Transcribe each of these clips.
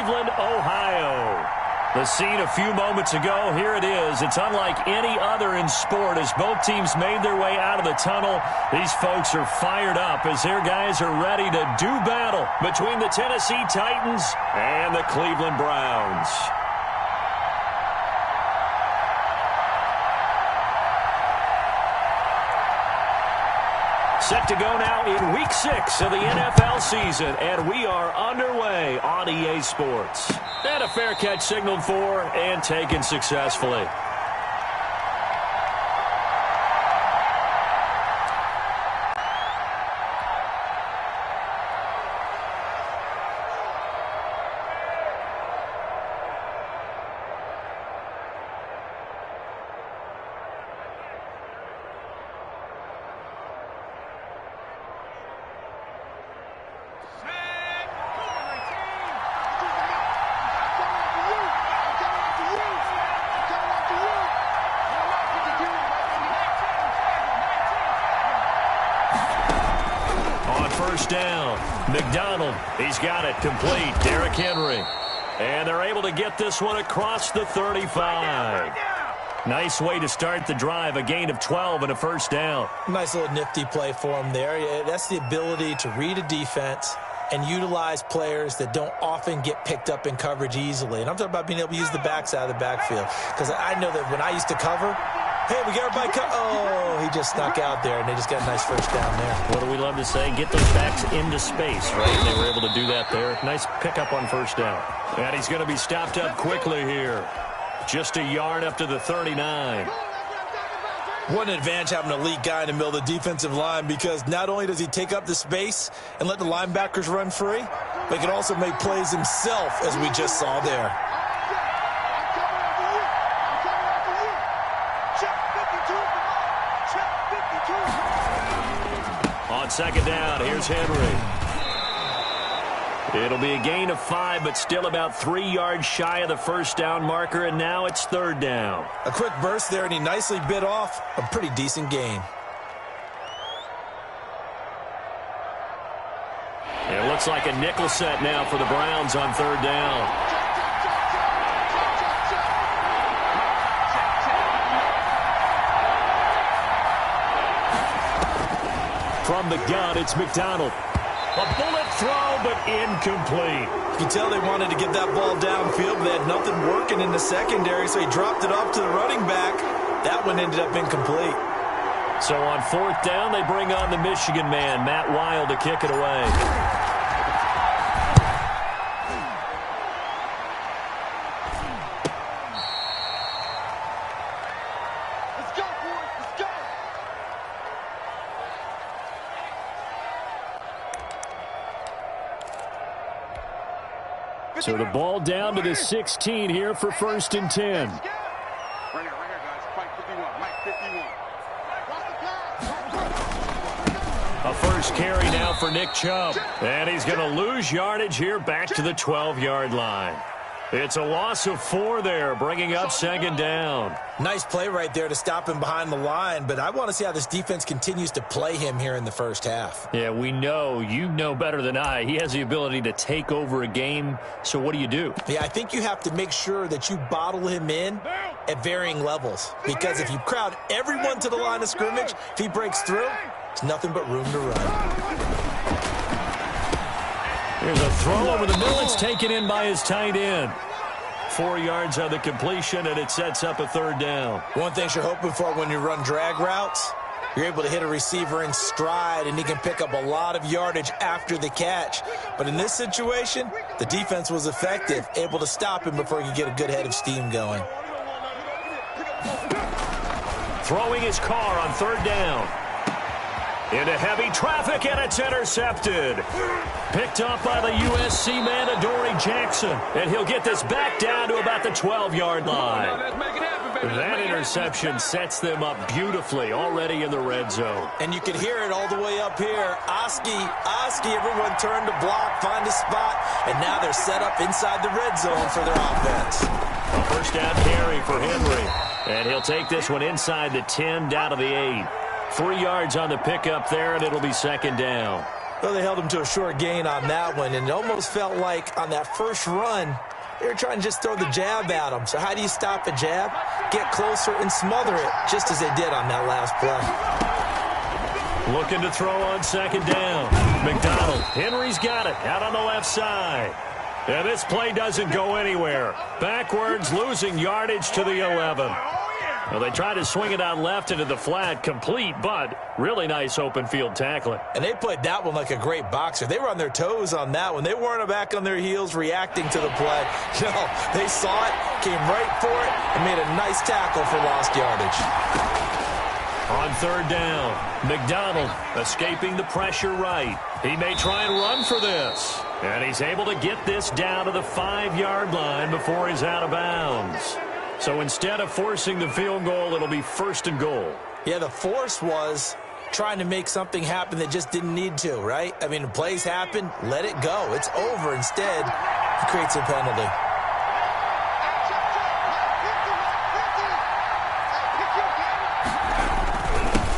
Cleveland, Ohio. The scene a few moments ago, here it is. It's unlike any other in sport as both teams made their way out of the tunnel. These folks are fired up as their guys are ready to do battle between the Tennessee Titans and the Cleveland Browns. Set to go now in Week 6 of the NFL season, and we are underway on EA Sports. And a fair catch signaled for and taken successfully. First down. McDonald, he's got it complete. Derrick Henry. And they're able to get this one across the 35. Nice way to start the drive. A gain of 12 and a first down. Nice little nifty play for him there. That's the ability to read a defense and utilize players that don't often get picked up in coverage easily. And I'm talking about being able to use the backside of the backfield. Because I know that when I used to cover, hey, we got everybody oh, he just snuck out there, and they just got a nice first down there. What do we love to say? Get those backs into space, right? They were able to do that there. Nice pickup on first down. And he's going to be stopped up quickly here. Just a yard up to the 39. What an advantage having an elite guy in the middle of the defensive line, because not only does he take up the space and let the linebackers run free, but he can also make plays himself, as we just saw there. On second down, here's Henry. It'll be a gain of 5, but still about 3 yards shy of the first down marker, and now it's third down. A quick burst there, and he nicely bit off a pretty decent gain. It looks like a nickel set now for the Browns on third down. From the gun, it's McDonald. A bullet throw, but incomplete. You can tell they wanted to get that ball downfield, but they had nothing working in the secondary, so he dropped it off to the running back. That one ended up incomplete. So on fourth down, they bring on the Michigan man, Matt Wild, to kick it away. So the ball down to the 16 here for first and 10. Right here, guys. Mike 51. Mike 51. A first carry now for Nick Chubb. And he's going to lose yardage here back to the 12-yard line. It's a loss of 4 there, bringing up second down. Nice play right there to stop him behind the line, but I want to see how this defense continues to play him here in the first half. Yeah, we know. You know better than I. He has the ability to take over a game, so what do you do? Yeah, I think you have to make sure that you bottle him in at varying levels, because if you crowd everyone to the line of scrimmage, if he breaks through, it's nothing but room to run. Here's a throw over the middle. It's taken in by his tight end. 4 yards on the completion, and it sets up a third down. One thing you're hoping for when you run drag routes, you're able to hit a receiver in stride, and he can pick up a lot of yardage after the catch. But in this situation, the defense was effective, able to stop him before he could get a good head of steam going. Throwing his car on third down. Into heavy traffic, and it's intercepted. Picked up by the USC man, Adoree Jackson. And he'll get this back down to about the 12-yard line. That interception sets them up beautifully already in the red zone. And you can hear it all the way up here. Oski, everyone turned to block, find a spot, and now they're set up inside the red zone for their offense. A first down carry for Henry. And he'll take this one inside the 10 down to the 8. 3 yards on the pickup there, and it'll be second down. Well, they held him to a short gain on that one, and it almost felt like on that first run, they were trying to just throw the jab at him. So how do you stop a jab? Get closer and smother it, just as they did on that last play. Looking to throw on second down. McDonald. Henry's got it out on the left side. And this play doesn't go anywhere. Backwards, losing yardage to the 11. Well, they tried to swing it out left into the flat, complete, but really nice open field tackling. And they played that one like a great boxer. They were on their toes on that one. They weren't back on their heels reacting to the play. No, they saw it, came right for it, and made a nice tackle for lost yardage. On third down, McDonald escaping the pressure right. He may try and run for this. And he's able to get this down to the 5-yard line before he's out of bounds. So instead of forcing the field goal, it'll be first and goal. Yeah, the force was trying to make something happen that just didn't need to, right? I mean, the plays happen, let it go. It's over. Instead, he creates a penalty.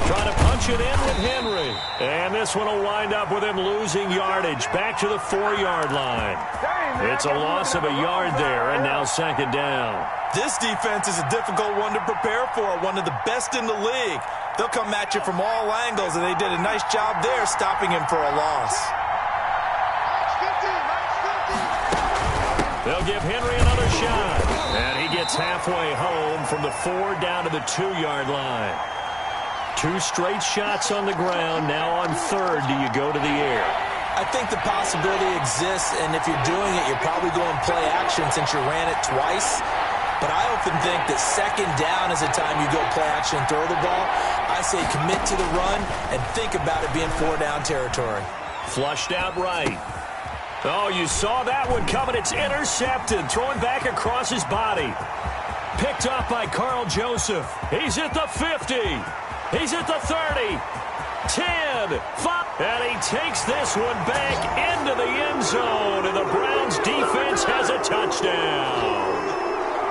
Trying to punch it in with Henry. And this one will wind up with him losing yardage back to the 4-yard line. It's a loss of a yard there, and now second down. This defense is a difficult one to prepare for, one of the best in the league. They'll come at you from all angles, and they did a nice job there stopping him for a loss. They'll give Henry another shot. And he gets halfway home from the 4 down to the 2-yard line. 2 straight shots on the ground. Now on third, do you go to the air? I think the possibility exists, and if you're doing it, you're probably going play action since you ran it twice. But I often think that second down is the time you go play action and throw the ball. I say commit to the run and think about it being 4-down territory. Flushed out right. Oh, you saw that one coming. It's intercepted. Throwing back across his body. Picked up by Carl Joseph. He's at the 50. He's at the 30. 10, 5, and he takes this one back into the end zone, and the Browns defense has a touchdown.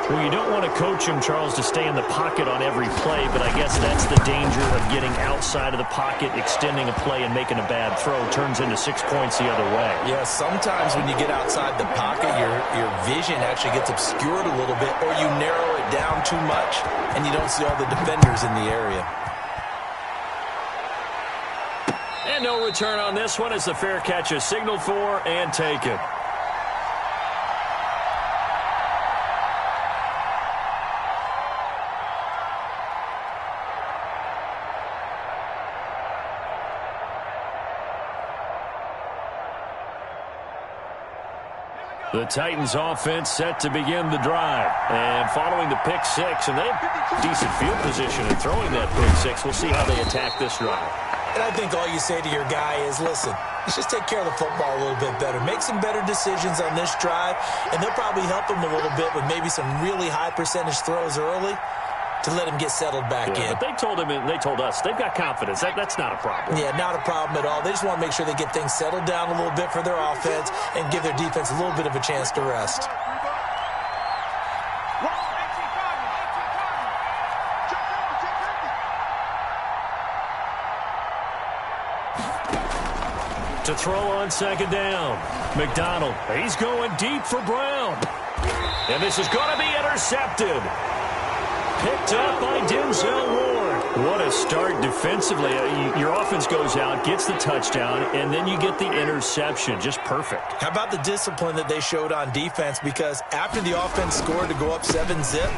Well, you don't want to coach him, Charles, to stay in the pocket on every play, but I guess that's the danger of getting outside of the pocket, extending a play, and making a bad throw. Turns into 6 points the other way. Yeah, sometimes when you get outside the pocket, your vision actually gets obscured a little bit, or you narrow it down too much, and you don't see all the defenders in the area. And no return on this one as the fair catch is signaled for and taken. The Titans offense set to begin the drive. And following the pick six, and they have decent field position in throwing that pick six. We'll see how they attack this drive. And I think all you say to your guy is, listen, let's just take care of the football a little bit better. Make some better decisions on this drive, and they'll probably help him a little bit with maybe some really high percentage throws early to let him get settled back in. But they told him and they told us they've got confidence. That's not a problem. Yeah, not a problem at all. They just want to make sure they get things settled down a little bit for their offense and give their defense a little bit of a chance to rest. To throw on second down, McDonald. He's going deep for Brown. And this is going to be intercepted. Picked up by Denzel Ward. What a start defensively. Your offense goes out, gets the touchdown, and then you get the interception. Just perfect. How about the discipline that they showed on defense? Because after the offense scored to go up 7-zip,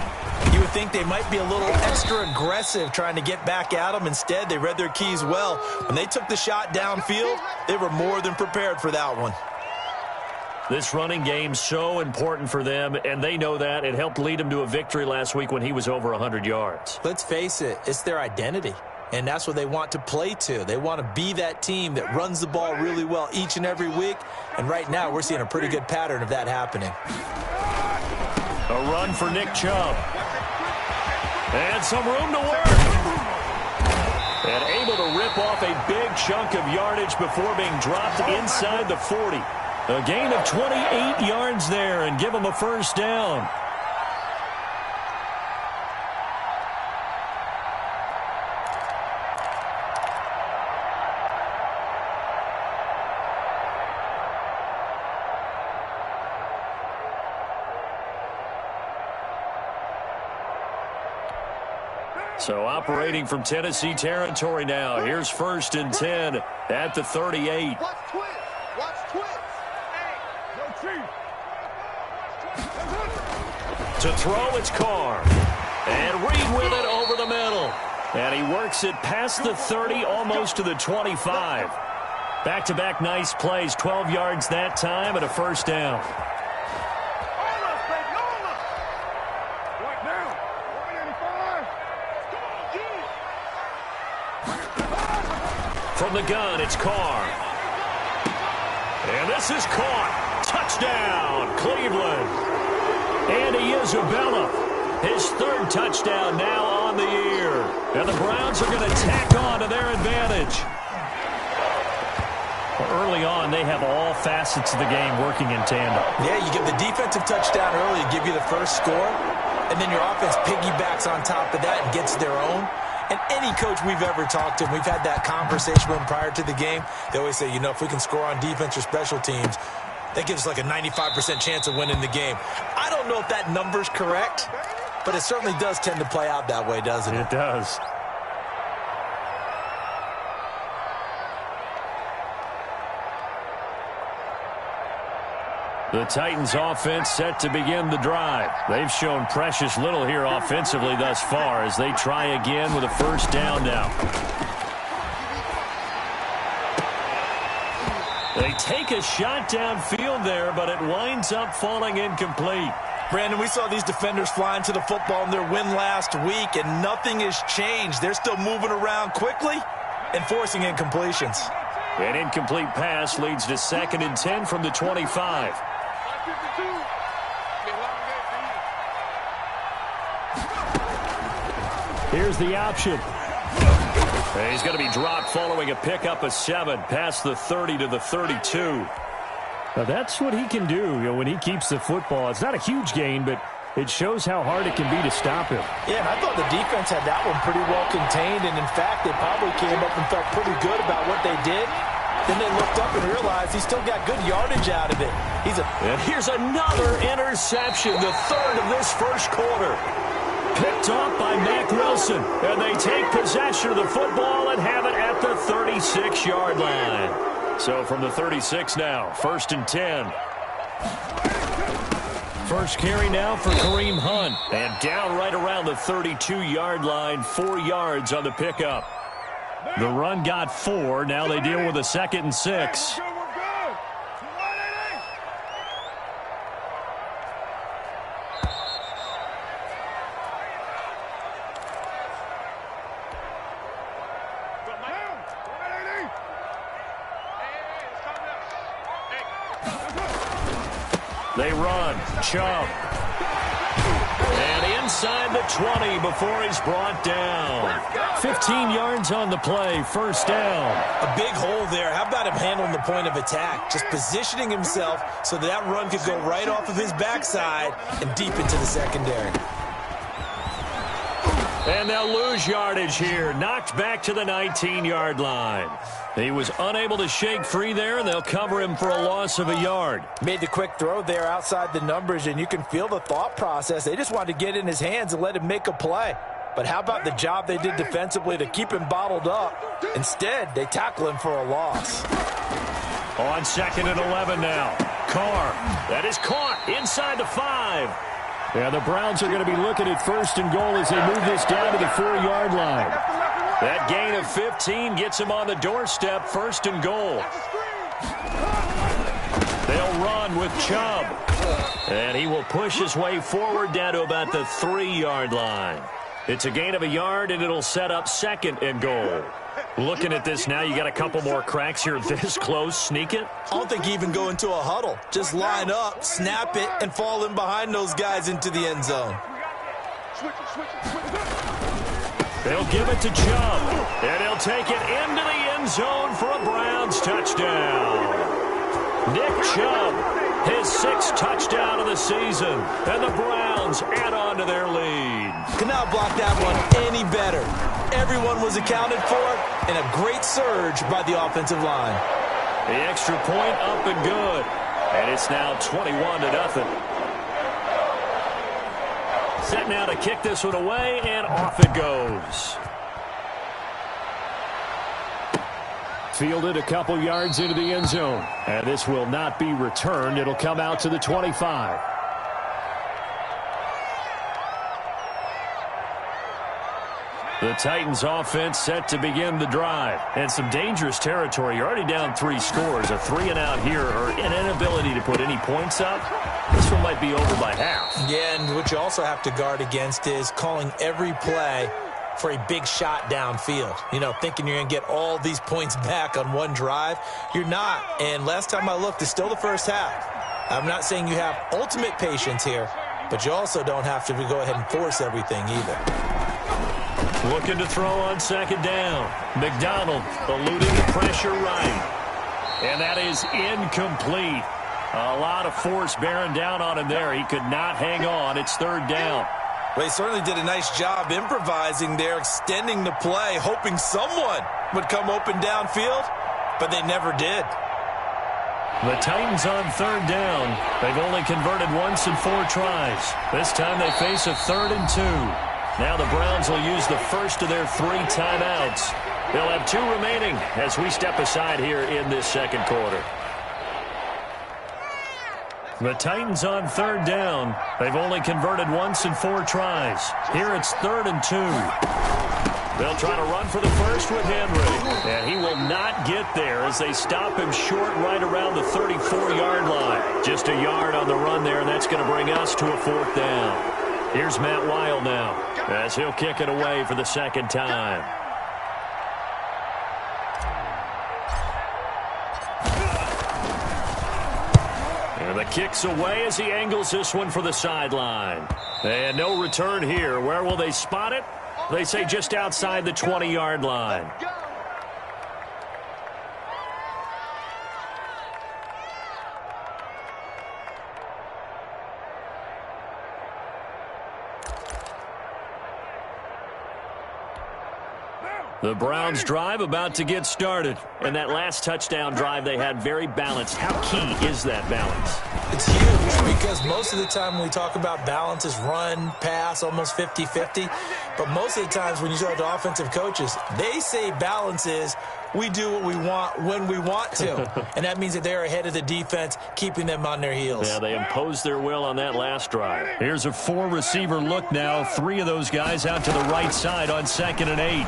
you would think they might be a little extra aggressive trying to get back at them. Instead, they read their keys well. When they took the shot downfield, they were more than prepared for that one. This running game so important for them, and they know that. It helped lead them to a victory last week when he was over 100 yards. Let's face it, it's their identity, and that's what they want to play to. They want to be that team that runs the ball really well each and every week, and right now we're seeing a pretty good pattern of that happening. A run for Nick Chubb. And some room to work. And able to rip off a big chunk of yardage before being dropped inside the 40. A gain of 28 yards there and give them a first down. So operating from Tennessee territory now. Here's 1st and 10 at the 38. Watch twins. Watch twins. Hey, To throw, it's Carr. And Reed with it over the middle. And he works it past the 30, almost to the 25. Back-to-back nice plays, 12 yards that time and a 1st down. From the gun, it's Carr. And this is caught. Touchdown, Cleveland. Andy Isabella, his 3rd touchdown now on the year. And the Browns are going to tack on to their advantage. Well, early on, they have all facets of the game working in tandem. Yeah, you give the defensive touchdown early to give you the first score, and then your offense piggybacks on top of that and gets their own. And any coach we've ever talked to, and we've had that conversation with them prior to the game, they always say, you know, if we can score on defense or special teams, that gives us like a 95% chance of winning the game. I don't know if that number's correct, but it certainly does tend to play out that way, doesn't it? It does. The Titans offense set to begin the drive. They've shown precious little here offensively thus far as they try again with a 1st down now. They take a shot downfield there, but it winds up falling incomplete. Brandon, we saw these defenders flying to the football in their win last week, and nothing has changed. They're still moving around quickly and forcing incompletions. An incomplete pass leads to 2nd and 10 from the 25. Here's the option. And he's going to be dropped following a pickup of 7 past the 30 to the 32. Now that's what he can do, when he keeps the football. It's not a huge gain, but it shows how hard it can be to stop him. Yeah, and I thought the defense had that one pretty well contained, and in fact, they probably came up and felt pretty good about what they did. Then they looked up and realized he still got good yardage out of it. And here's another interception, the 3rd of this 1st quarter. Picked off by Mack Wilson, and they take possession of the football and have it at the 36-yard line. So from the 36 now, 1st and 10. First carry now for Kareem Hunt, and down right around the 32-yard line, 4 yards on the pickup. The run got 4. Now they deal with a 2nd and 6. They run. Chubb. And inside the 20 before he's brought down. 15 yards on the play. 1st down. A big hole there. How about him handling the point of attack? Just positioning himself so that run could go right off of his backside and deep into the secondary. And they'll lose yardage here. Knocked back to the 19-yard line. He was unable to shake free there, and they'll cover him for a loss of a yard. Made the quick throw there outside the numbers, and you can feel the thought process. They just wanted to get in his hands and let him make a play. But how about the job they did defensively to keep him bottled up? Instead, they tackle him for a loss. On 2nd and 11 now. Carr. That is caught inside the 5. Yeah, the Browns are going to be looking at 1st and goal as they move this down to the 4-yard line. That gain of 15 gets him on the doorstep, 1st and goal. They'll run with Chubb. And he will push his way forward down to about the 3-yard line. It's a gain of a yard, and it'll set up 2nd and goal. Looking at this now, you got a couple more cracks here this close. Sneak it? I don't think you even go into a huddle. Just line up, snap it, and fall in behind those guys into the end zone. They'll give it to Chubb, and he'll take it into the end zone for a Browns touchdown. Nick Chubb, his 6th touchdown of the season, and the Browns add on to their lead. Could not block that one any better. Everyone was accounted for, and a great surge by the offensive line. The extra point up and good, and it's now 21-0. Set now to kick this one away, and off it goes. Fielded a couple yards into the end zone. And this will not be returned. It'll come out to the 25. The Titans offense set to begin the drive. And some dangerous territory. You're already down 3 scores. A 3-and-out here, or an inability to put any points up. This one might be over by half. Yeah, and what you also have to guard against is calling every play for a big shot downfield. You know, thinking you're going to get all these points back on one drive. You're not. And last time I looked, it's still the first half. I'm not saying you have ultimate patience here, but you also don't have to go ahead and force everything either. Looking to throw on second down. McDonald eluding the pressure right. And that is incomplete. A lot of force bearing down on him there. He could not hang on. It's third down. Well, he certainly did a nice job improvising there, extending the play, hoping someone would come open downfield, but they never did. The Titans on third down. They've only converted once in 4 tries. This time they face a 3rd and 2. Now the Browns will use the first of their 3 timeouts. They'll have 2 remaining as we step aside here in this second quarter. The Titans on third down. They've only converted once in 4 tries. Here it's 3rd and 2. They'll try to run for the first with Henry. And he will not get there as they stop him short right around the 34-yard line. Just a yard on the run there, and that's going to bring us to a 4th down. Here's Matt Weil now as he'll kick it away for the second time. And the kick's away as he angles this one for the sideline. And no return here. Where will they spot it? They say just outside the 20-yard line. The Browns drive about to get started. And that last touchdown drive they had very balanced. How key is that balance? It's huge because most of the time when we talk about balance is run, pass, almost 50-50. But most of the times when you talk to offensive coaches, they say balance is we do what we want when we want to. And that means that they're ahead of the defense, keeping them on their heels. Yeah, they imposed their will on that last drive. Here's a 4-receiver look now. 3 of those guys out to the right side on 2nd and 8.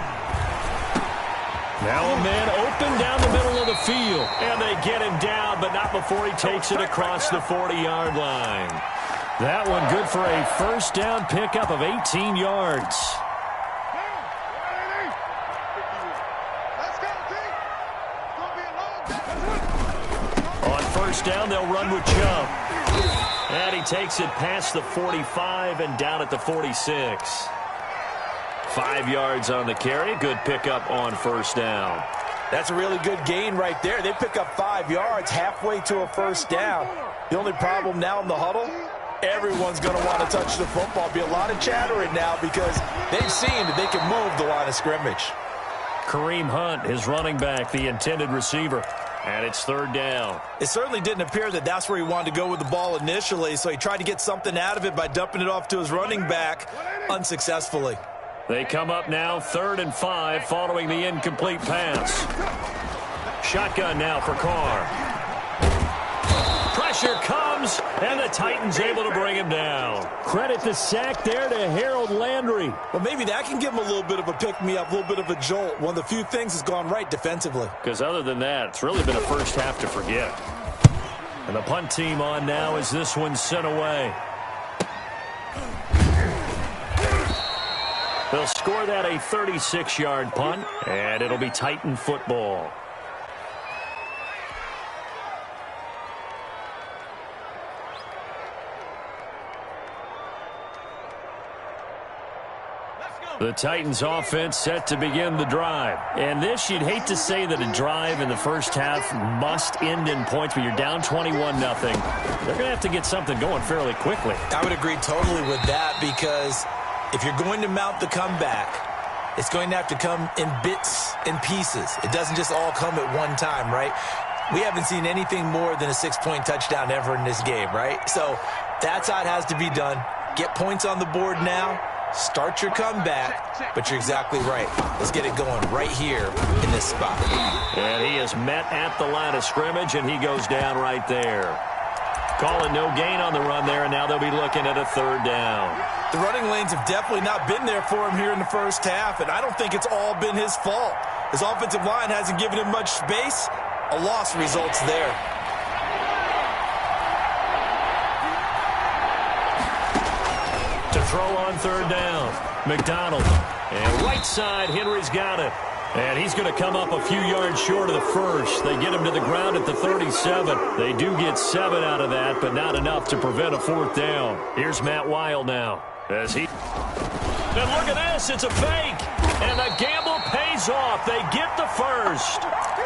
Now a man open down the middle of the field. And they get him down, but not before he takes it across the 40-yard line. That one good for a first down pickup of 18 yards. On first down, they'll run with Chubb. And he takes it past the 45 and down at the 46. 5 yards on the carry. Good pickup on first down. That's a really good gain right there. They pick up 5 yards halfway to a first down. The only problem now in the huddle, everyone's going to want to touch the football. Be a lot of chattering now because they've seen that they can move the line of scrimmage. Kareem Hunt, his running back, the intended receiver. And it's third down. It certainly didn't appear that that's where he wanted to go with the ball initially, so he tried to get something out of it by dumping it off to his running back unsuccessfully. They come up now 3rd and 5 following the incomplete pass. Shotgun now for Carr. Pressure comes, and the Titans able to bring him down. Credit the sack there to Harold Landry. Well, maybe that can give him a little bit of a pick-me-up, a little bit of a jolt. One of the few things has gone right defensively. Because other than that, it's really been a first half to forget. And the punt team on now as this one's sent away. They'll score that a 36-yard punt, and it'll be Titan football. The Titans offense set to begin the drive. And this, you'd hate to say that a drive in the first half must end in points, but you're down 21-0. They're going to have to get something going fairly quickly. I would agree totally with that because if you're going to mount the comeback, it's going to have to come in bits and pieces. It doesn't just all come at one time, right? We haven't seen anything more than a 6-point touchdown ever in this game, right? So that's how it has to be done. Get points on the board now. Start your comeback. But you're exactly right. Let's get it going right here in this spot. And he is met at the line of scrimmage, and he goes down right there. Calling no gain on the run there, and now they'll be looking at a third down. The running lanes have definitely not been there for him here in the first half, and I don't think it's all been his fault. His offensive line hasn't given him much space. A loss results there. To throw on third down, McDonald. And right side, Henry's got it. And he's going to come up a few yards short of the first. They get him to the ground at the 37. They do get 7 out of that, but not enough to prevent a fourth down. Here's Matt Weil now. And look at this, it's a fake. And the gamble pays off. They get the first.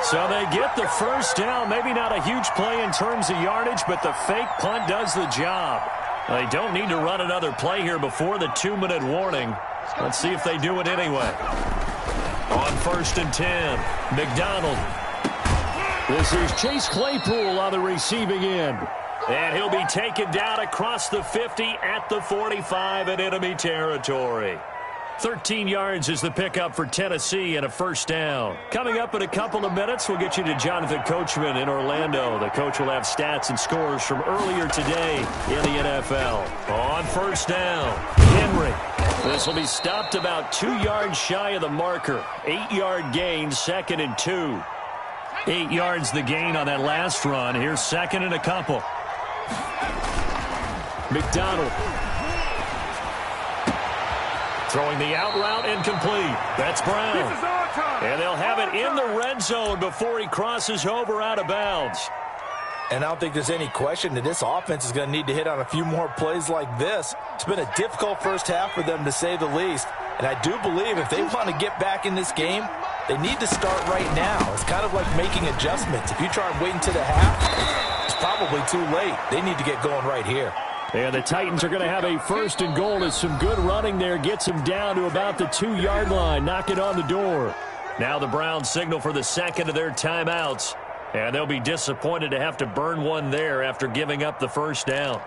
So they get the first down. Maybe not a huge play in terms of yardage, but the fake punt does the job. They don't need to run another play here before the 2-minute warning. Let's see if they do it anyway. On 1st and 10, McDonald. This is Chase Claypool on the receiving end. And he'll be taken down across the 50 at the 45 in enemy territory. 13 yards is the pickup for Tennessee and a first down. Coming up in a couple of minutes, we'll get you to Jonathan Coachman in Orlando. The coach will have stats and scores from earlier today in the NFL. On first down, Henry. This will be stopped about 2 yards shy of the marker. 8-yard gain, 2nd and 2. 8 yards the gain on that last run. Here's 2nd and a couple. McDonald. Throwing the out route incomplete. That's Brown. And they'll have it in the red zone before he crosses over out of bounds. And I don't think there's any question that this offense is going to need to hit on a few more plays like this. It's been a difficult first half for them, to say the least. And I do believe if they want to get back in this game, they need to start right now. It's kind of like making adjustments. If you try and wait until the half, it's probably too late. They need to get going right here. And the Titans are going to have a 1st and goal as some good running there gets them down to about the 2-yard line. Knock it on the door. Now the Browns signal for the 2nd of their timeouts. And they'll be disappointed to have to burn one there after giving up the first down.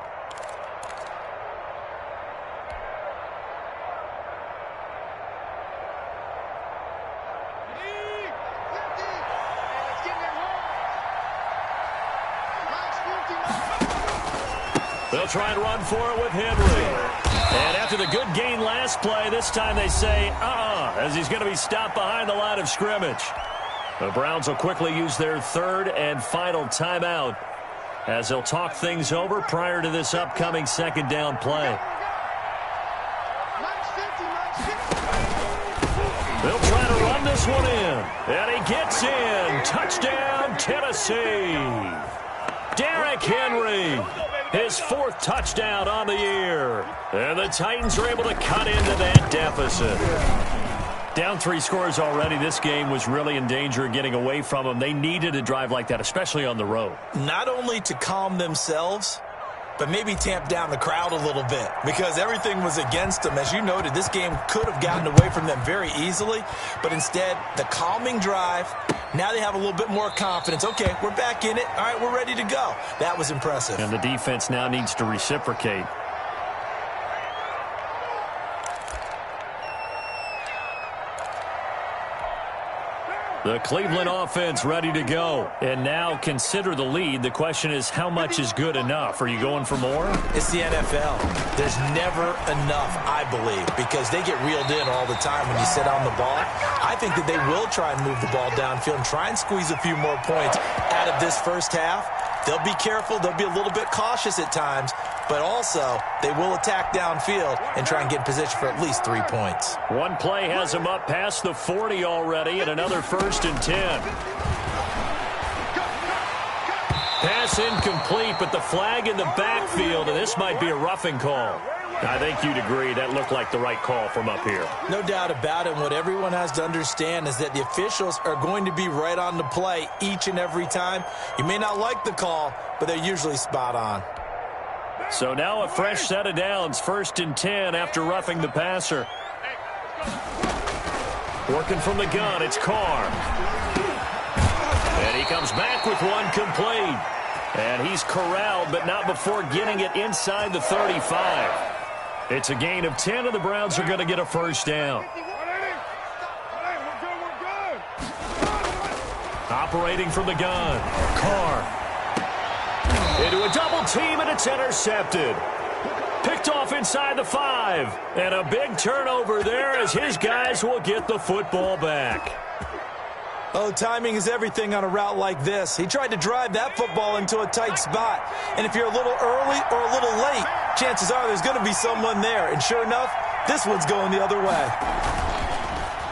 They'll try and run for it with Henry. And after the good gain last play, this time they say, as he's going to be stopped behind the line of scrimmage. The Browns will quickly use their 3rd and final timeout as they'll talk things over prior to this upcoming 2nd down play. They'll try to run this one in. And he gets in. Touchdown, Tennessee. Derrick Henry. His 4th touchdown on the year. And the Titans are able to cut into that deficit. Down 3 scores already. This game was really in danger of getting away from them. They needed a drive like that, especially on the road. Not only to calm themselves, but maybe tamp down the crowd a little bit, because everything was against them. As you noted, this game could have gotten away from them very easily, but instead, the calming drive, now they have a little bit more confidence. Okay, we're back in it. All right, we're ready to go. That was impressive. And the defense now needs to reciprocate. The Cleveland offense ready to go. And now consider the lead. The question is, how much is good enough? Are you going for more? It's the NFL. There's never enough, I believe, because they get reeled in all the time when you sit on the ball. I think that they will try and move the ball downfield and try and squeeze a few more points out of this first half. They'll be careful. They'll be a little bit cautious at times, but also they will attack downfield and try and get in position for at least 3 points. One play has them up past the 40 already, and another 1st and 10. Pass incomplete, but the flag in the backfield, and this might be a roughing call. I think you'd agree that looked like the right call from up here. No doubt about it. What everyone has to understand is that the officials are going to be right on the play each and every time. You may not like the call, but they're usually spot on. So now a fresh set of downs, 1st and 10 after roughing the passer. Working from the gun, it's Carr. And he comes back with one complete. And he's corralled, but not before getting it inside the 35. It's a gain of 10, and the Browns are going to get a first down. Operating from the gun, Carr. Into a double team, and it's intercepted. Picked off inside the 5. And a big turnover there as his guys will get the football back. Oh, timing is everything on a route like this. He tried to drive that football into a tight spot. And if you're a little early or a little late, chances are there's going to be someone there. And sure enough, this one's going the other way.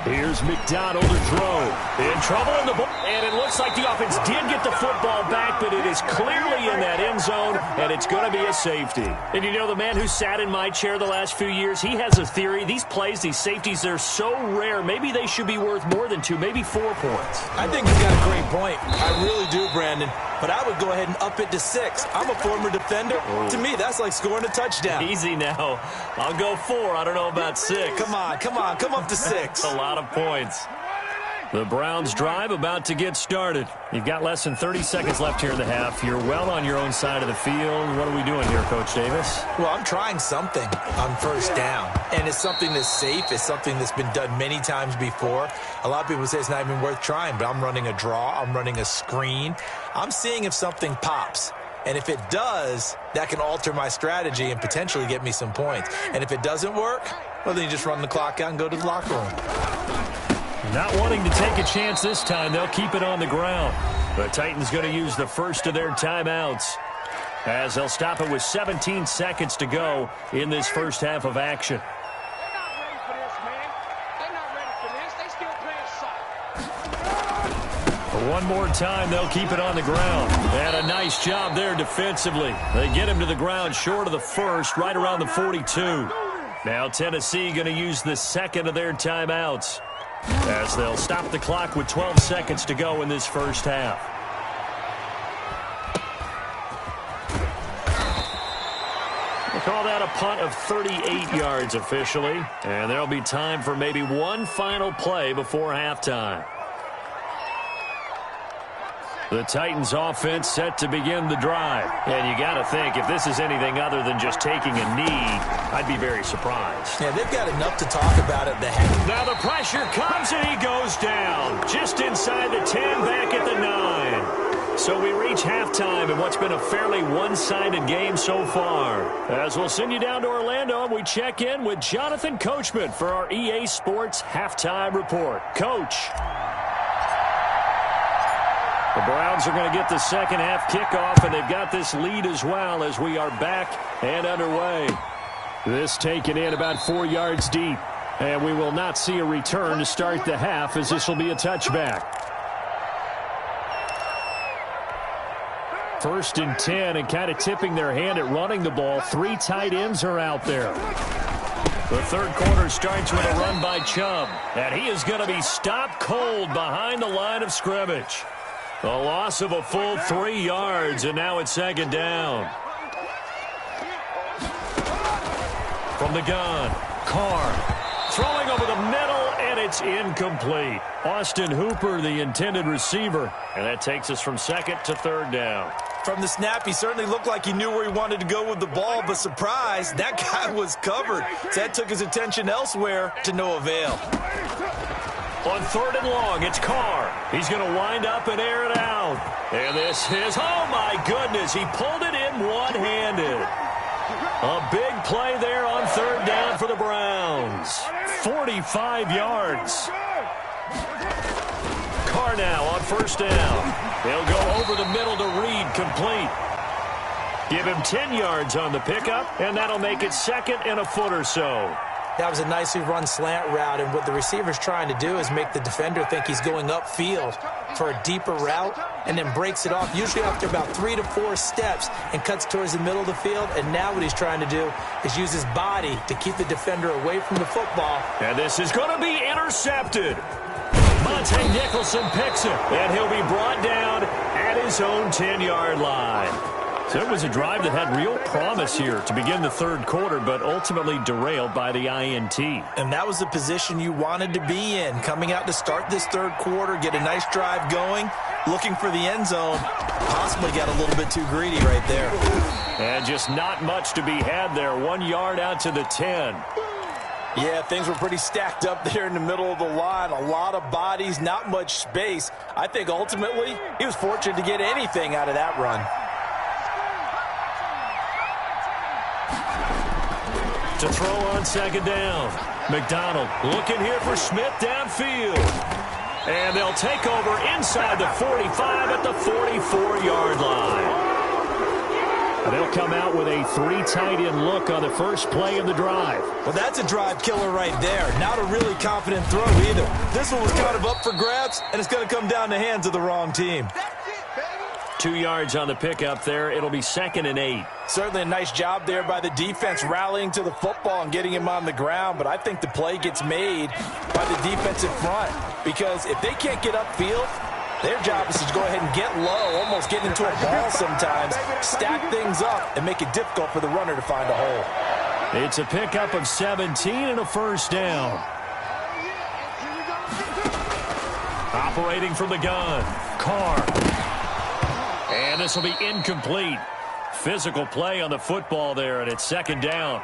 Here's McDonald to throw. In trouble in the ball. And it looks like the offense did get the football back, but it is clearly in that end zone, and it's going to be a safety. And you know, the man who sat in my chair the last few years, he has a theory. These plays, these safeties, they're so rare. Maybe they should be worth more than 2, maybe 4 points. I think he's got a great point. I really do, Brandon. But I would go ahead and up it to 6. I'm a former defender. Oh. To me, that's like scoring a touchdown. Easy now. I'll go 4. I don't know about 6. Come on. Come up to 6. That's a lot of points. The Browns drive about to get started. You've got less than 30 seconds left here in the half. You're well on your own side of the field. What are we doing here, Coach Davis? Well, I'm trying something on first down. And it's something that's safe. It's something that's been done many times before. A lot of people say it's not even worth trying, but I'm running a draw. I'm running a screen. I'm seeing if something pops. And if it does, that can alter my strategy and potentially get me some points. And if it doesn't work, well, then you just run the clock out and go to the locker room. Not wanting to take a chance this time, they'll keep it on the ground. The Titans going to use the first of their timeouts as they'll stop it with 17 seconds to go in this first half of action. One more time, they'll keep it on the ground. And a nice job there defensively. They get him to the ground short of the first, right around the 42. Now Tennessee going to use the second of their timeouts as they'll stop the clock with 12 seconds to go in this first half. We'll call that a punt of 38 yards officially. And there'll be time for maybe one final play before halftime. The Titans offense set to begin the drive. And you got to think, if this is anything other than just taking a knee, I'd be very surprised. Yeah, they've got enough to talk about at the head. Now the pressure comes and he goes down. Just inside the 10, back at the 9. So we reach halftime in what's been a fairly one-sided game so far. As we'll send you down to Orlando, we check in with Jonathan Coachman for our EA Sports Halftime Report. Coach. The Browns are going to get the second half kickoff, and they've got this lead as well as we are back and underway. This taken in about 4 yards deep, and we will not see a return to start the half as this will be a touchback. 1st and 10, and kind of tipping their hand at running the ball. 3 tight ends are out there. The third quarter starts with a run by Chubb, and he is going to be stopped cold behind the line of scrimmage. A loss of a full 3 yards, and now it's second down. From the gun, Carr throwing over the middle, and it's incomplete. Austin Hooper, the intended receiver, and that takes us from second to third down. From the snap, he certainly looked like he knew where he wanted to go with the ball, but surprise, that guy was covered. So that took his attention elsewhere to no avail. On 3rd and long, it's Carr. He's going to wind up and air it out. And this is, oh my goodness, he pulled it in one-handed. A big play there on 3rd down for the Browns. 45 yards. Carr now on 1st down. He'll go over the middle to Reed, complete. Give him 10 yards on the pickup, and that'll make it second and a foot or so. That was a nicely run slant route, and what the receiver's trying to do is make the defender think he's going upfield for a deeper route and then breaks it off, usually after about 3 to 4 steps, and cuts towards the middle of the field. And now what he's trying to do is use his body to keep the defender away from the football. And this is going to be intercepted. Monte Nicholson picks it, and he'll be brought down at his own 10-yard line. So it was a drive that had real promise here to begin the third quarter, but ultimately derailed by the INT. And that was the position you wanted to be in, coming out to start this third quarter, get a nice drive going, looking for the end zone. Possibly got a little bit too greedy right there. And just not much to be had there. 1 yard out to the 10. Yeah, things were pretty stacked up there in the middle of the line. A lot of bodies, not much space. I think ultimately he was fortunate to get anything out of that run. To throw on second down. McDonald looking here for Smith downfield. And they'll take over inside the 45 at the 44-yard line. And they'll come out with a 3 tight end look on the first play of the drive. Well, that's a drive killer right there. Not a really confident throw either. This one was kind of up for grabs, and it's going to come down the hands of the wrong team. 2 yards on the pickup there. It'll be 2nd and 8. Certainly a nice job there by the defense rallying to the football and getting him on the ground, but I think the play gets made by the defensive front because if they can't get upfield, their job is to go ahead and get low, almost get into a ball sometimes, stack things up, and make it difficult for the runner to find a hole. It's a pickup of 17 and a first down. Operating from the gun, Carr. And this will be incomplete. Physical play on the football there, and it's 2nd down.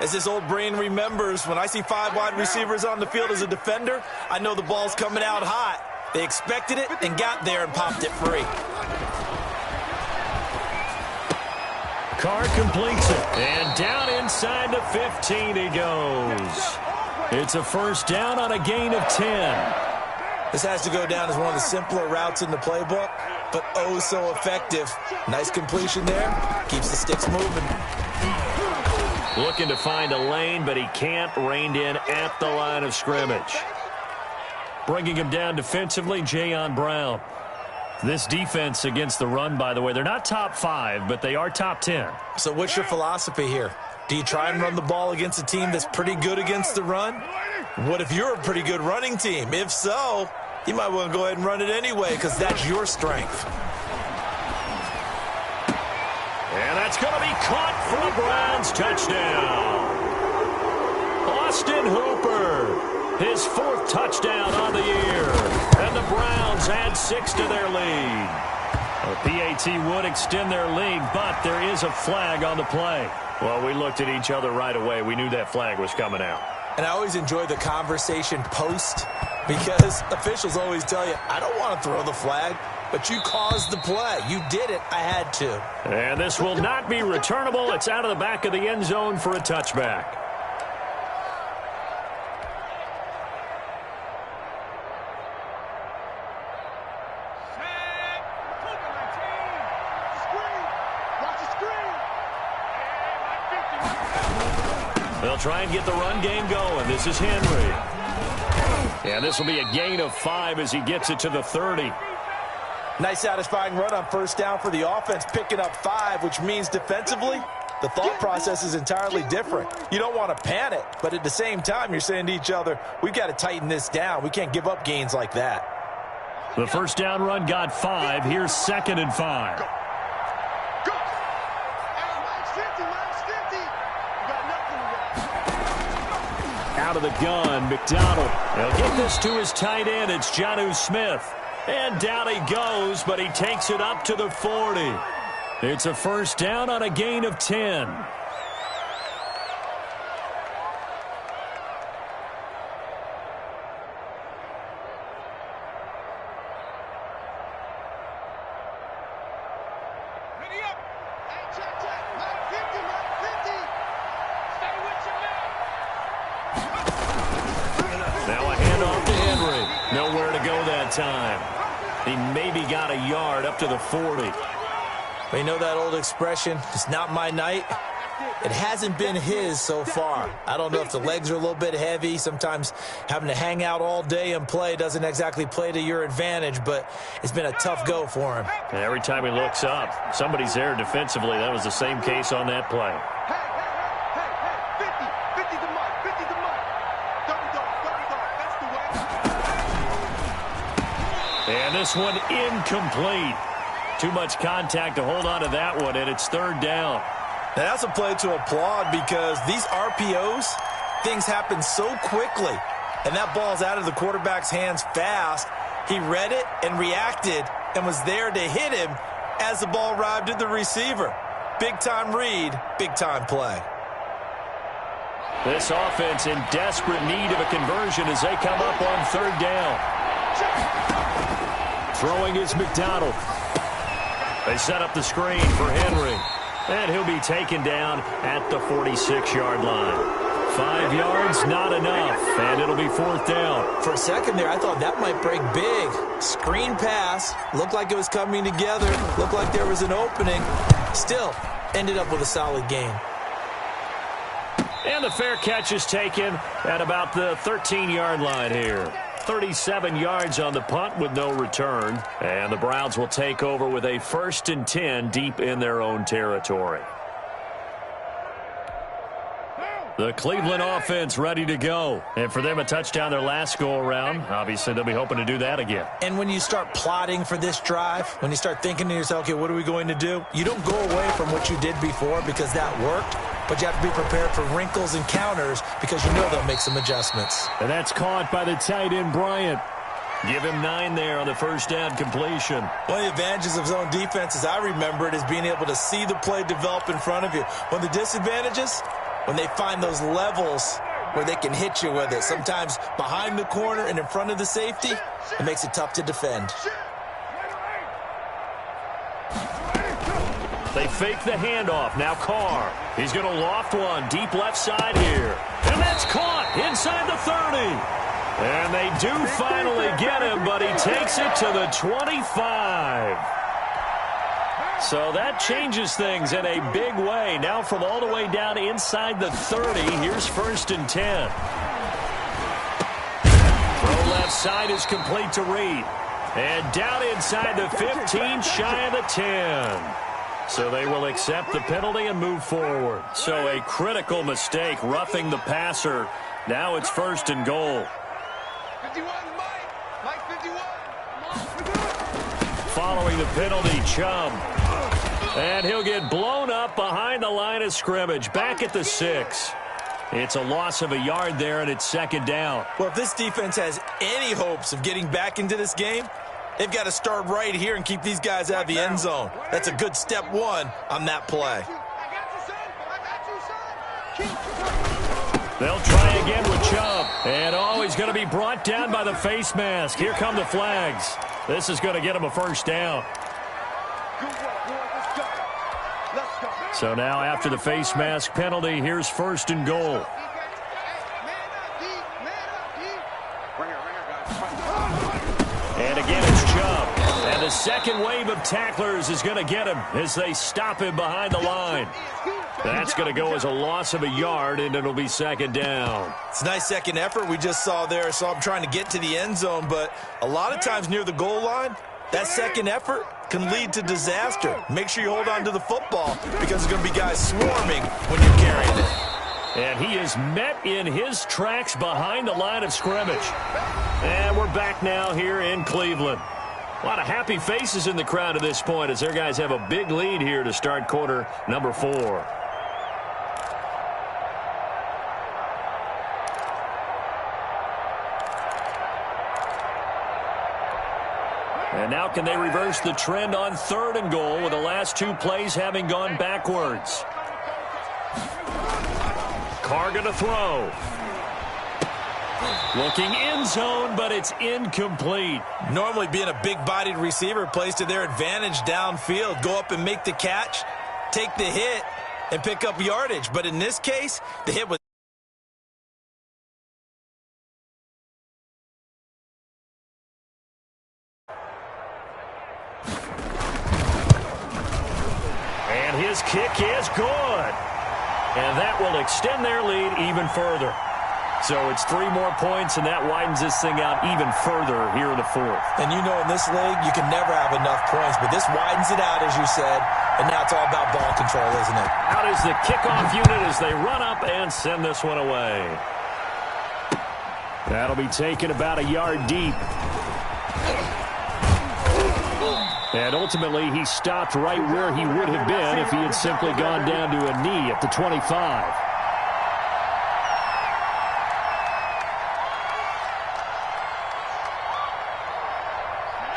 As this old brain remembers, when I see 5 wide receivers on the field as a defender, I know the ball's coming out hot. They expected it and got there and popped it free. Carr completes it. And down inside the 15 he goes. It's a first down on a gain of 10. This has to go down as one of the simpler routes in the playbook, but oh so effective. Nice completion there. Keeps the sticks moving. Looking to find a lane, but he can't. Reined in at the line of scrimmage. Bringing him down defensively, Jayon Brown. This defense against the run, by the way, they're not top 5, but they are top 10. So what's your philosophy here? Do you try and run the ball against a team that's pretty good against the run? What if you're a pretty good running team? If so, you might want to go ahead and run it anyway because that's your strength. And that's going to be caught for a Browns touchdown. Austin Hooper. His 4th touchdown on the year. And the Browns add 6 to their lead. The PAT would extend their lead, but there is a flag on the play. Well, we looked at each other right away. We knew that flag was coming out. And I always enjoy the conversation post because officials always tell you, I don't want to throw the flag, but you caused the play. You did it. I had to. And this will not be returnable. It's out of the back of the end zone for a touchback. They'll try and get the run game going. This is Henry. And this will be a gain of 5 as he gets it to the 30. Nice satisfying run on first down for the offense, picking up 5, which means defensively, the thought process is entirely different. You don't want to panic, but at the same time, you're saying to each other, we've got to tighten this down. We can't give up gains like that. The first down run got 5. Here's 2nd and 5. Out of the gun, McDonald. He'll get this to his tight end. It's Jonnu Smith. And down he goes, but he takes it up to the 40. It's a first down on a gain of 10. Time. He maybe got a yard up to the 40. But you know that old expression, it's not my night. It hasn't been his so far. I don't know if the legs are a little bit heavy. Sometimes having to hang out all day and play doesn't exactly play to your advantage, but it's been a tough go for him. And every time he looks up, somebody's there defensively. That was the same case on that play. And this one incomplete. Too much contact to hold on to that one, and it's third down. Now that's a play to applaud because these RPOs, things happen so quickly, and that ball's out of the quarterback's hands fast. He read it and reacted and was there to hit him as the ball arrived at the receiver. Big-time read, big-time play. This offense in desperate need of a conversion as they come up on third down. Throwing is McDonald. They set up the screen for Henry. And he'll be taken down at the 46-yard line. 5 yards, not enough, and it'll be fourth down. For a second there, I thought that might break big. Screen pass, looked like it was coming together, looked like there was an opening. Still, ended up with a solid gain. And the fair catch is taken at about the 13-yard line here. 37 yards on the punt with no return. And the Browns will take over with a 1st and 10 deep in their own territory. The Cleveland offense ready to go. And for them, a touchdown their last go-around. Obviously, they'll be hoping to do that again. And when you start plotting for this drive, when you start thinking to yourself, okay, what are we going to do? You don't go away from what you did before because that worked. But you have to be prepared for wrinkles and counters because you know they'll make some adjustments. And that's caught by the tight end, Bryant. Give him 9 there on the first down completion. One of the advantages of zone defense, as I remember it, is being able to see the play develop in front of you. One of the disadvantages, when they find those levels where they can hit you with it, sometimes behind the corner and in front of the safety, it makes it tough to defend. They fake the handoff. Now Carr. He's going to loft one deep left side here. And that's caught inside the 30. And they do finally get him, but he takes it to the 25. So that changes things in a big way. Now from all the way down inside the 30, here's 1st and 10. Throw left side is complete to Reed. And down inside the 15, shy of the 10. So they will accept the penalty and move forward. So a critical mistake, roughing the passer. Now it's 1st and goal. 51, Mike 51. Following the penalty, Chubb. And he'll get blown up behind the line of scrimmage. Back at the 6. It's a loss of a yard there, and it's 2nd down. Well, if this defense has any hopes of getting back into this game, they've got to start right here and keep these guys out of the end zone. That's a good step 1 on that play. They'll try again with Chubb. And he's going to be brought down by the face mask. Here come the flags. This is going to get him a 1st down. So now after the face mask penalty, here's 1st and goal. And again, it's Chubb. And the second wave of tacklers is going to get him as they stop him behind the line. That's going to go as a loss of a yard, and it'll be 2nd down. It's a nice second effort we just saw there. So I'm trying to get to the end zone, but a lot of times near the goal line, that second effort can lead to disaster. Make sure you hold on to the football because there's going to be guys swarming when you're carrying it. And he is met in his tracks behind the line of scrimmage. And we're back now here in Cleveland. A lot of happy faces in the crowd at this point as their guys have a big lead here to start quarter number 4. And now can they reverse the trend on 3rd and goal with the last 2 plays having gone backwards? Carr going to throw. Looking end zone, but it's incomplete. Normally being a big-bodied receiver plays to their advantage downfield. Go up and make the catch, take the hit, and pick up yardage. But in this case, the hit was... And his kick is good. And that will extend their lead even further. So it's 3 more points, and that widens this thing out even further here in the 4th. And you know in this league, you can never have enough points, but this widens it out, as you said, and now it's all about ball control, isn't it? Out is the kickoff unit as they run up and send this one away. That'll be taken about a yard deep. And ultimately, he stopped right where he would have been if he had simply gone down to a knee at the 25.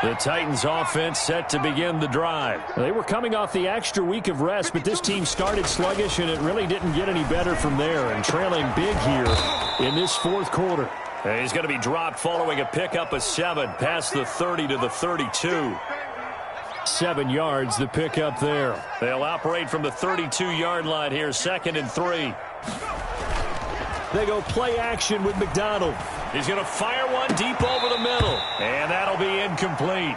The Titans offense set to begin the drive. They were coming off the extra week of rest, but this team started sluggish, and it really didn't get any better from there, and trailing big here in this fourth quarter. And he's going to be dropped following a pickup of 7 past the 30 to the 32. 7 yards, the pickup there. They'll operate from the 32-yard line here, 2nd and 3. They go play action with McDonald. He's going to fire one deep over the middle, and that'll be incomplete.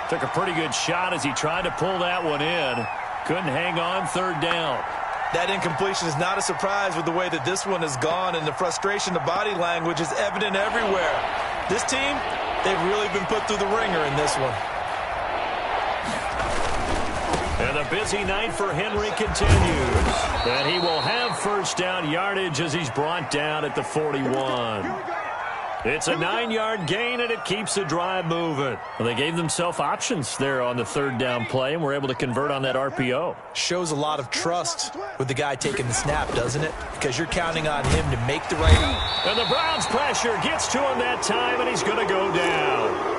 Took a pretty good shot as he tried to pull that one in. Couldn't hang on, 3rd down. That incompletion is not a surprise with the way that this one has gone, and the frustration, the body language is evident everywhere. This team, they've really been put through the ringer in this one. And the busy night for Henry continues. And he will have first down yardage as he's brought down at the 41. It's a 9-yard gain, and it keeps the drive moving. Well, they gave themselves options there on the 3rd down play, and were able to convert on that RPO. Shows a lot of trust with the guy taking the snap, doesn't it? Because you're counting on him to make the right. And the Browns pressure gets to him that time, and he's going to go down.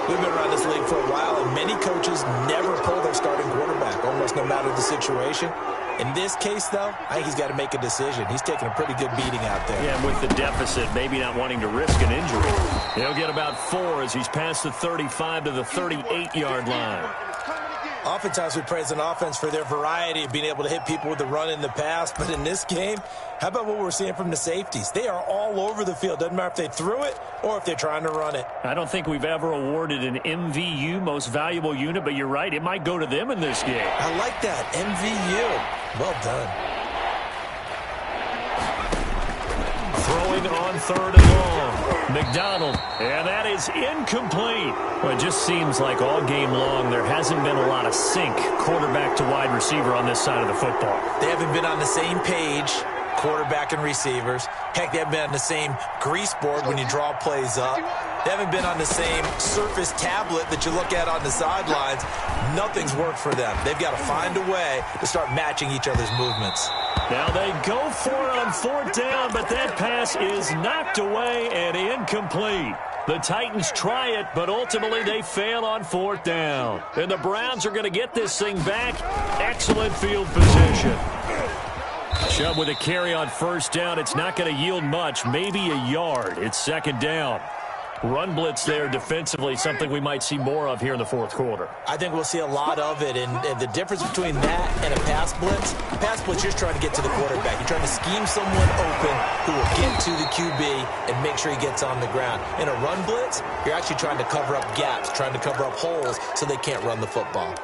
We've been around this league for a while, and many coaches never pull their starting quarterback, almost no matter the situation. In this case, though, I think he's got to make a decision. He's taking a pretty good beating out there. Yeah, and with the deficit, maybe not wanting to risk an injury. He'll get about 4 as he's past the 35 to the 38-yard line. Oftentimes we praise an offense for their variety of being able to hit people with the run in the past, but in this game, how about what we're seeing from the safeties? They are all over the field. Doesn't matter if they threw it or if they're trying to run it. I don't think we've ever awarded an MVU, most valuable unit, but you're right, it might go to them in this game. I like that, MVU. Well done. Throwing on 3rd and long. McDonald, and that is incomplete. Well, it just seems like all game long there hasn't been a lot of sync quarterback to wide receiver on this side of the football. They haven't been on the same page, quarterback and receivers. Heck, they haven't been on the same grease board when you draw plays up. They haven't been on the same surface tablet that you look at on the sidelines. Nothing's worked for them. They've got to find a way to start matching each other's movements. Now they go for it on 4th down, but that pass is knocked away and incomplete. The Titans try it, but ultimately they fail on 4th down. And the Browns are going to get this thing back. Excellent field position. Chubb with a carry on 1st down. It's not going to yield much, maybe a yard. It's 2nd down. Run blitz there defensively, something we might see more of here in the 4th quarter. I think we'll see a lot of it, and the difference between that and a pass blitz, you're just trying to get to the quarterback. You're trying to scheme someone open who will get to the QB and make sure he gets on the ground. In a run blitz, you're actually trying to cover up gaps, trying to cover up holes so they can't run the football.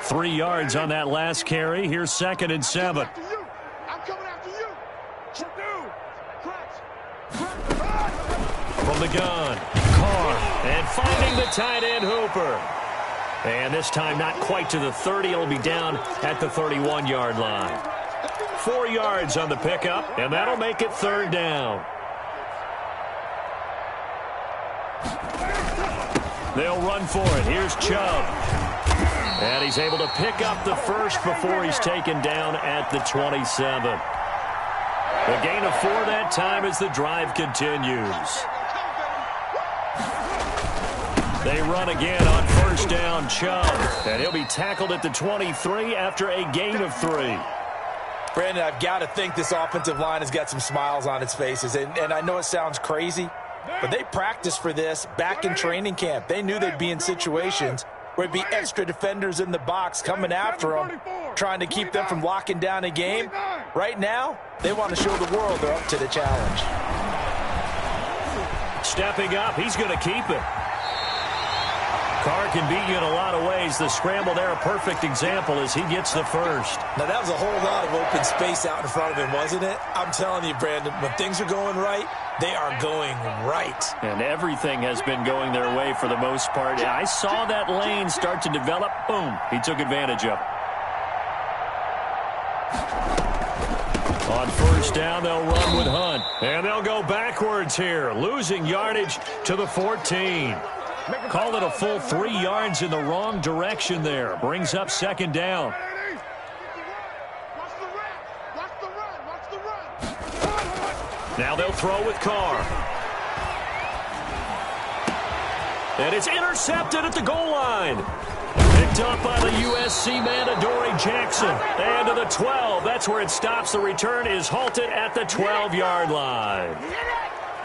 3 yards on that last carry. Here's 2nd and 7. I'm coming after you. From the gun, Carr, and finding the tight end Hooper. And this time not quite to the 30. It'll be down at the 31-yard line. 4 yards on the pickup, and that'll make it 3rd down. They'll run for it. Here's Chubb. And he's able to pick up the first before he's taken down at the 27. A gain of 4 that time as the drive continues. They run again on 1st down, Chubb. And he'll be tackled at the 23 after a gain of 3. Brandon, I've got to think this offensive line has got some smiles on its faces. And I know it sounds crazy, but they practiced for this back in training camp. They knew they'd be in situations where it'd be extra defenders in the box coming after them, trying to keep them from locking down a game. Right now, they want to show the world they're up to the challenge. Stepping up, he's going to keep it. Carr can beat you in a lot of ways. The scramble there, a perfect example as he gets the first. Now, that was a whole lot of open space out in front of him, wasn't it? I'm telling you, Brandon, when things are going right, they are going right. And everything has been going their way for the most part. I saw that lane start to develop. Boom. He took advantage of it. On 1st down, they'll run with Hunt. And they'll go backwards here, losing yardage to the 14. Call it a full 3 yards in the wrong direction there. Brings up second down. Now they'll throw with Carr. And it's intercepted at the goal line. Picked up by the USC man, Adoree Jackson. And to the 12. That's where it stops. The return is halted at the 12-yard line.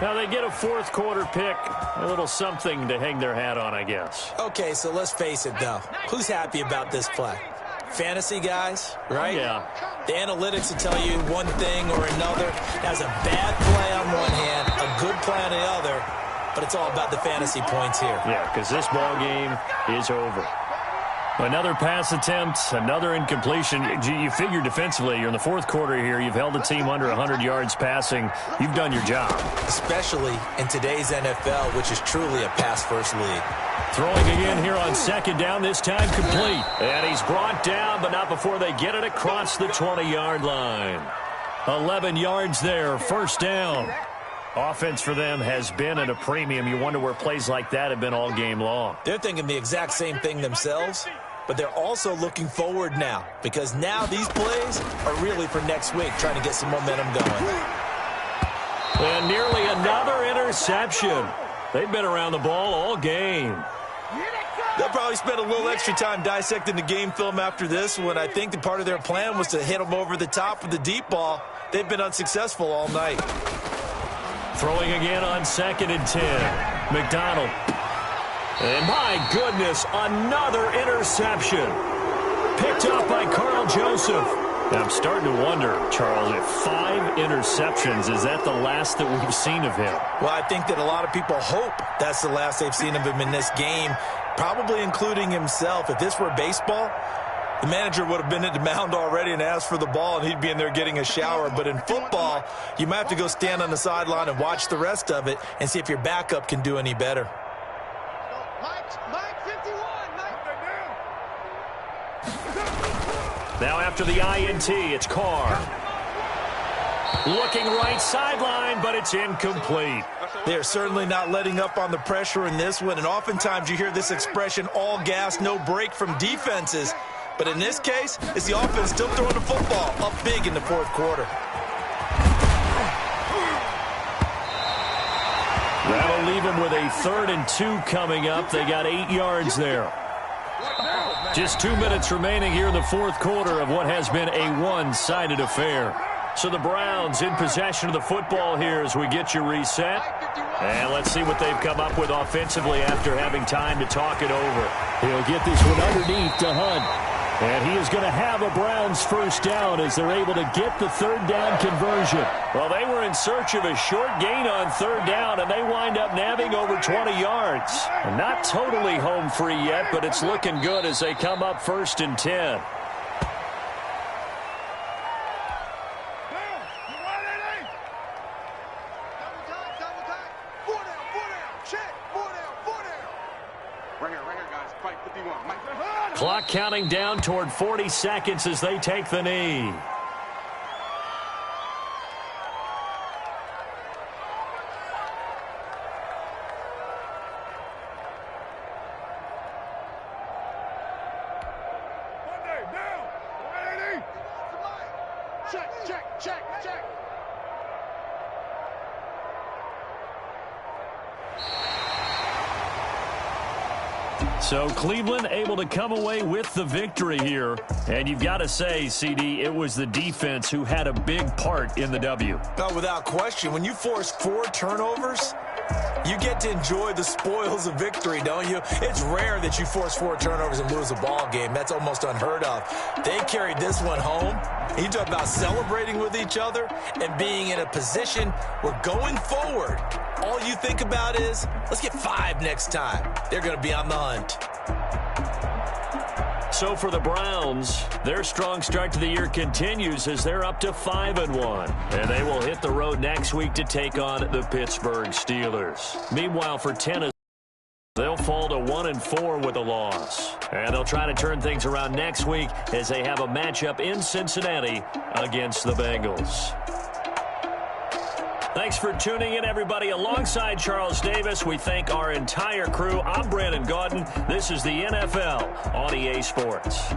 Now they get a fourth quarter pick. A little something to hang their hat on, I guess. Okay, so let's face it, though. Who's happy about this play? Fantasy guys, right? Yeah. The analytics will tell you one thing or another. Has a bad play on one hand, a good play on the other, but it's all about the fantasy points here. Yeah, because this ball game is over. Another pass attempt, another incompletion. You figure defensively, you're in the fourth quarter here. You've held the team under 100 yards passing. You've done your job. Especially in today's NFL, which is truly a pass-first league. Throwing again here on second down, this time complete. And he's brought down, but not before they get it across the 20-yard line. 11 yards there, first down. Offense for them has been at a premium. You wonder where plays like that have been all game long. They're thinking the exact same thing themselves, but they're also looking forward now because now these plays are really for next week, trying to get some momentum going. And nearly another interception. They've been around the ball all game. They'll probably spend a little extra time dissecting the game film after this one. I think the part of their plan was to hit them over the top with the deep ball. They've been unsuccessful all night. Throwing again on 2nd and 10. McDonald. And my goodness, another interception. Picked up by Carl Joseph. I'm starting to wonder, Charles, if 5 interceptions, is that the last that we've seen of him? Well, I think that a lot of people hope that's the last they've seen of him in this game, probably including himself. If this were baseball, the manager would have been at the mound already and asked for the ball, and he'd be in there getting a shower. But in football, you might have to go stand on the sideline and watch the rest of it and see if your backup can do any better. Now after the INT, it's Carr. Looking right sideline, but it's incomplete. They're certainly not letting up on the pressure in this one, and oftentimes you hear this expression, all gas, no break from defenses. But in this case, it's the offense still throwing the football up big in the fourth quarter. That'll leave them with a 3rd and 2 coming up. They got 8 yards there. Just 2 minutes remaining here in the fourth quarter of what has been a one-sided affair. So the Browns in possession of the football here as we get you reset. And let's see what they've come up with offensively after having time to talk it over. He'll get this one underneath to Hunt. And he is going to have a Browns first down as they're able to get the 3rd down conversion. Well, they were in search of a short gain on 3rd down, and they wind up nabbing over 20 yards. And not totally home free yet, but it's looking good as they come up 1st and 10. Clock counting down toward 40 seconds as they take the knee. Check. So Cleveland able to come away with the victory here. And you've got to say, CD, it was the defense who had a big part in the W. No, without question. When you force 4 turnovers, you get to enjoy the spoils of victory, don't you? It's rare that you force 4 turnovers and lose a ball game. That's almost unheard of. They carried this one home. You talk about celebrating with each other and being in a position where going forward, all you think about is, let's get 5 next time. They're going to be on the hunt. So for the Browns, their strong start to the year continues as they're up to 5-1. And they will hit the road next week to take on the Pittsburgh Steelers. Meanwhile, for Tennessee, they'll fall to 1-4 with a loss. And they'll try to turn things around next week as they have a matchup in Cincinnati against the Bengals. Thanks for tuning in, everybody. Alongside Charles Davis, we thank our entire crew. I'm Brandon Gaudin. This is the NFL on EA Sports.